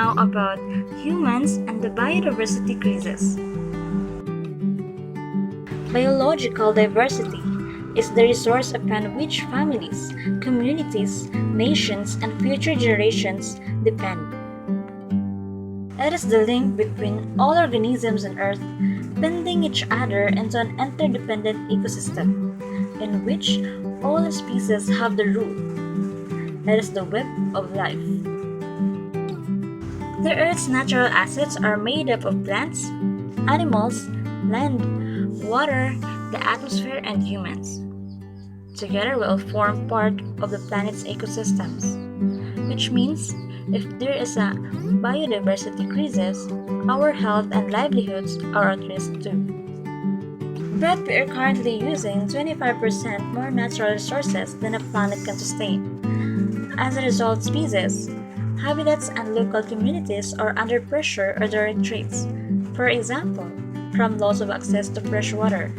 now about humans and the biodiversity crisis. Biological diversity is the resource upon which families, communities, nations, and future generations depend. It is the link between all organisms on Earth, bending each other into an interdependent ecosystem in which all species have the rule. It is the web of life. The Earth's natural assets are made up of plants, animals, land, water, the atmosphere, and humans. Together we all form part of the planet's ecosystems, which means if there is a biodiversity crisis, our health and livelihoods are at risk too. But we are currently using 25% more natural resources than a planet can sustain. As a result, species, habitats, and local communities are under pressure or direct threats. For example, from loss of access to fresh water.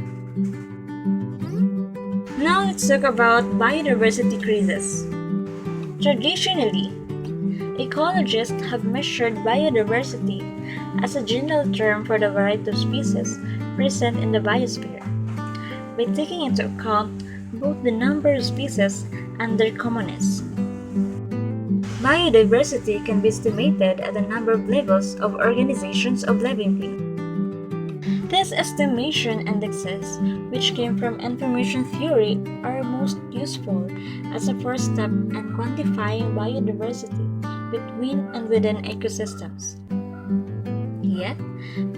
Now let's talk about biodiversity crisis. Traditionally, ecologists have measured biodiversity as a general term for the variety of species present in the biosphere, by taking into account both the number of species and their commonness. Biodiversity can be estimated at a number of levels of organizations of living things. These estimation indexes, which came from information theory, are most useful as a first step in quantifying biodiversity between and within ecosystems. Yet,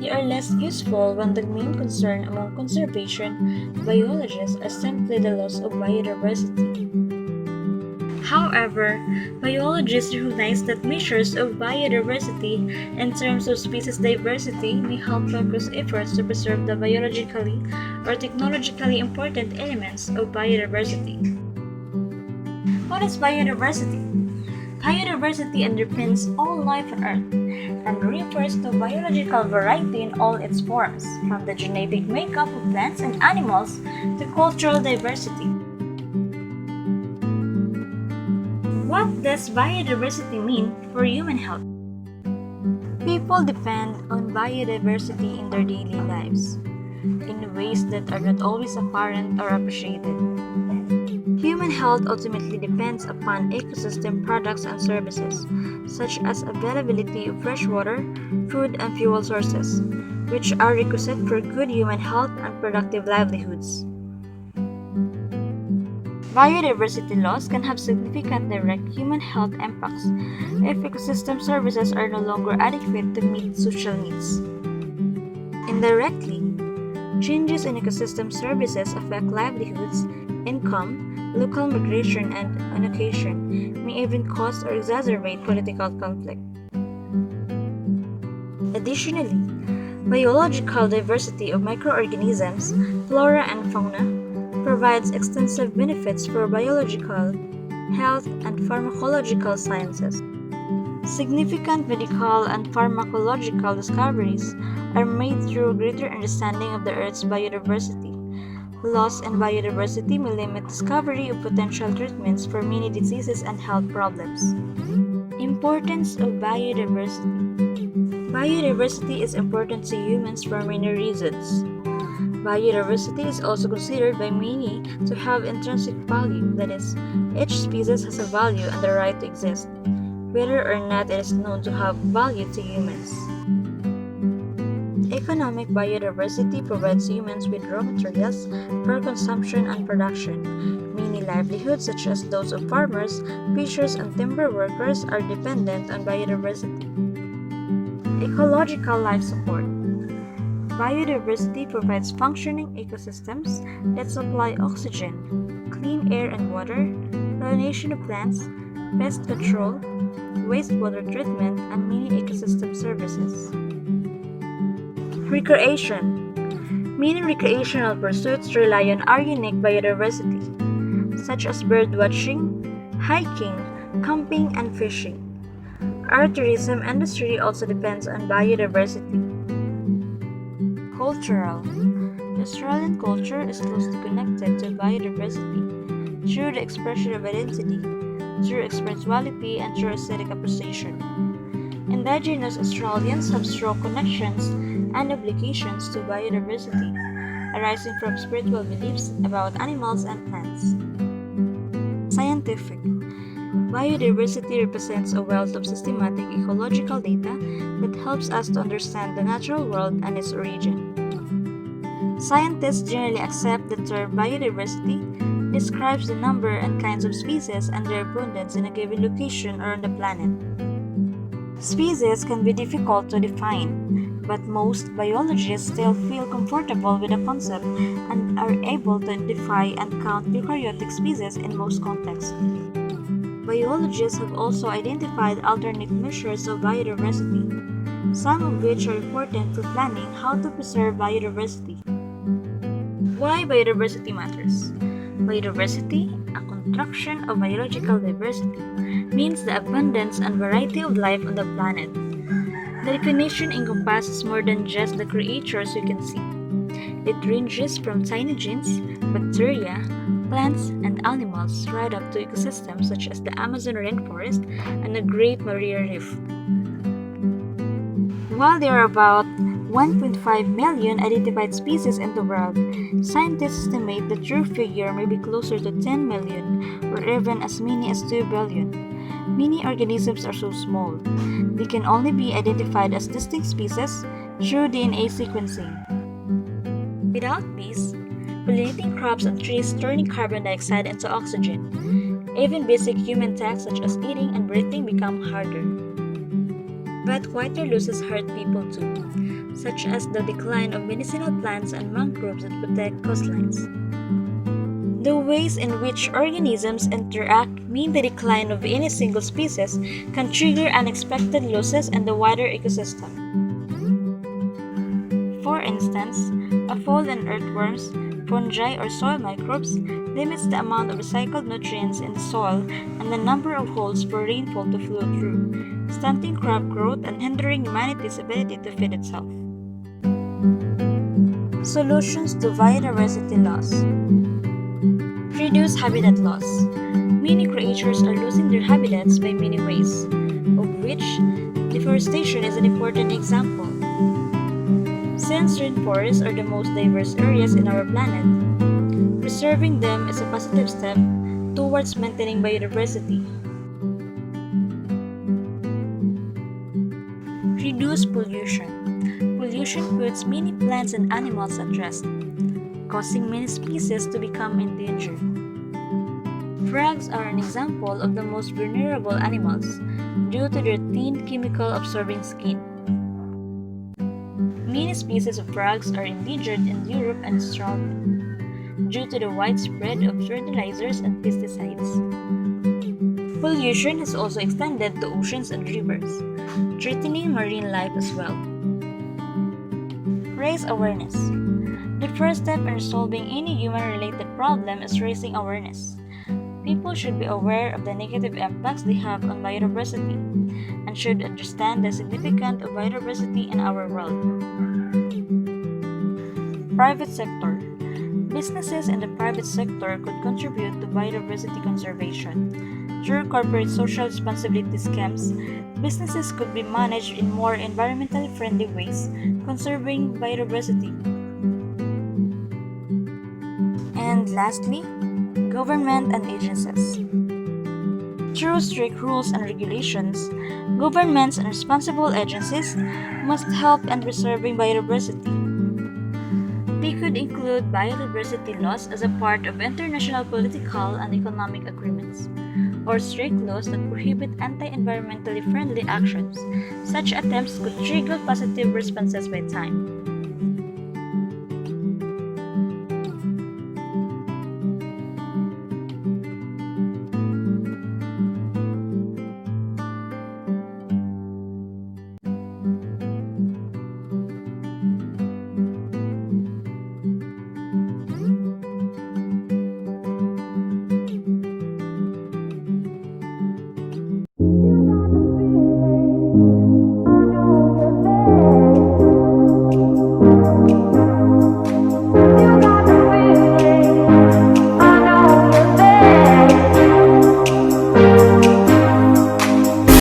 they are less useful when the main concern among conservation biologists is simply the loss of biodiversity. However, biologists recognize that measures of biodiversity in terms of species diversity may help focus efforts to preserve the biologically or technologically important elements of biodiversity. What is biodiversity? Biodiversity underpins all life on Earth and refers to biological variety in all its forms, from the genetic makeup of plants and animals to cultural diversity. What does biodiversity mean for human health? People depend on biodiversity in their daily lives in ways that are not always apparent or appreciated. Human health ultimately depends upon ecosystem products and services, such as availability of fresh water, food, and fuel sources, which are requisite for good human health and productive livelihoods. Biodiversity loss can have significant direct human health impacts if ecosystem services are no longer adequate to meet social needs. Indirectly, changes in ecosystem services affect livelihoods, income, local migration, and, on occasion, may even cause or exacerbate political conflict. Additionally, biological diversity of microorganisms, flora, and fauna provides extensive benefits for biological, health, and pharmacological sciences. Significant medical and pharmacological discoveries are made through greater understanding of the Earth's biodiversity. Loss in biodiversity may limit discovery of potential treatments for many diseases and health problems. Importance of biodiversity. Biodiversity is important to humans for many reasons. Biodiversity is also considered by many to have intrinsic value, that is, each species has a value and the right to exist, whether or not it is known to have value to humans. Economic biodiversity provides humans with raw materials for consumption and production. Many livelihoods, such as those of farmers, fishers, and timber workers, are dependent on biodiversity. Ecological life support. Biodiversity provides functioning ecosystems that supply oxygen, clean air and water, pollination of plants, pest control, wastewater treatment, and many ecosystem services. Recreation. Many recreational pursuits rely on our unique biodiversity, such as bird watching, hiking, camping, and fishing. Our tourism industry also depends on biodiversity. Cultural. Australian culture is closely connected to biodiversity through the expression of identity, through spirituality, and through aesthetic appreciation. Indigenous Australians have strong connections and obligations to biodiversity, arising from spiritual beliefs about animals and plants. Scientific biodiversity represents a wealth of systematic ecological data that helps us to understand the natural world and its origin. Scientists generally accept the term biodiversity describes the number and kinds of species and their abundance in a given location or on the planet. Species can be difficult to define, but most biologists still feel comfortable with the concept and are able to identify and count eukaryotic species in most contexts. Biologists have also identified alternate measures of biodiversity, some of which are important for planning how to preserve biodiversity. Why biodiversity matters? Biodiversity, a contraction of biological diversity, means the abundance and variety of life on the planet. The definition encompasses more than just the creatures we can see. It ranges from tiny genes, bacteria, plants, and animals right up to ecosystems such as the Amazon rainforest and the Great Barrier Reef. While there are about 1.5 million identified species in the world, scientists estimate the true figure may be closer to 10 million or even as many as 2 billion. Many organisms are so small, they can only be identified as distinct species through DNA sequencing. Without bees, pollinating crops and trees turning carbon dioxide into oxygen, even basic human tasks such as eating and breathing become harder. But quieter losses hurt people too, such as the decline of medicinal plants and mangroves that protect coastlines. The ways in which organisms interact mean the decline of any single species can trigger unexpected losses in the wider ecosystem. For instance, a fall in earthworms, fungi, or soil microbes limits the amount of recycled nutrients in the soil and the number of holes for rainfall to flow through, stunting crop growth and hindering humanity's ability to feed itself. Solutions to biodiversity loss. Reduce habitat loss. Many creatures are losing their habitats by many ways, of which deforestation is an important example. Since rainforests are the most diverse areas in our planet, preserving them is a positive step towards maintaining biodiversity. Reduce pollution. Pollution puts many plants and animals at risk, causing many species to become endangered. Frogs are an example of the most vulnerable animals due to their thin chemical-absorbing skin. Many species of frogs are endangered in Europe and Australia due to the widespread of fertilizers and pesticides. Pollution has also extended to oceans and rivers, threatening marine life as well. Raise awareness. The first step in resolving any human-related problem is raising awareness. People should be aware of the negative impacts they have on biodiversity and should understand the significance of biodiversity in our world. Private sector. Businesses in the private sector could contribute to biodiversity conservation. Through corporate social responsibility schemes, businesses could be managed in more environmentally friendly ways, conserving biodiversity. And lastly, government and agencies. Through strict rules and regulations, governments and responsible agencies must help in preserving biodiversity. They could include biodiversity laws as a part of international political and economic agreements, or strict laws that prohibit anti-environmentally friendly actions. Such attempts could trigger positive responses by time.